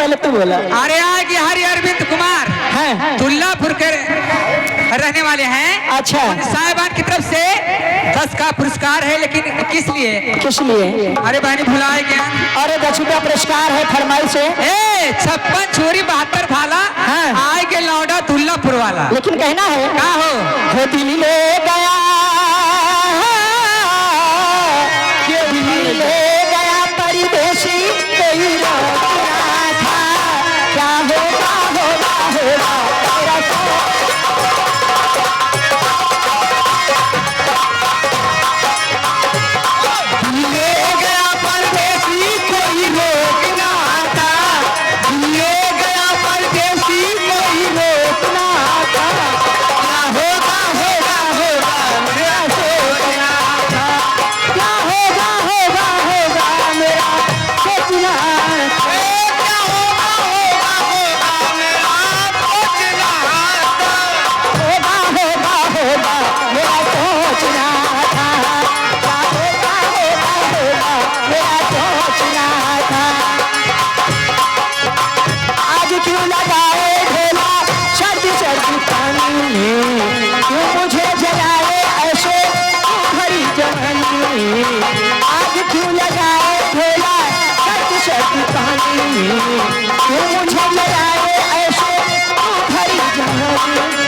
पहले तू बोला। अरे आगे हरि अरविंद कुमार है दुल्लापुर के रहने वाले हैं। अच्छा। साहिबान की तरफ से 10 का पुरस्कार है, लेकिन किस लिए? किस लिए? अरे बहनी भुलाए गया। अरे 10 रुपया पुरस्कार है फरमाइश से। 56 चोरी 72 भाला। हाँ। आए के लौटा दुल्लापुर वाला। लेकिन कहना है क्या हो दिल ले गया, ये दिल ले गया परदेसी, कोई रोकना था, क्या होगा होगा होगा तेरा दिल ले गया परदेसी, कोई रोकना था, दिल ले गया परदेसी, कोई रोकना था, क्या होगा होगा होगा मेरा सोचना था, क्या होगा होगा होगा मेरा सोचना था, क्या होगा होगा होगा मेरा सोचना था, होगा होगा होगा मेरा सोचना था, क्या होगा होगा होगा मेरा सोचना था। आज क्यों लगाए ढोला सर्दी सर्दी पानी में, क्यों मुझे जलाए ऐसे भरी जवानी में, आज क्यों लगाए ढोला सर्दी सर्दी पानी में, क्यों मुझे जलाए ऐसे भरी जवानी में।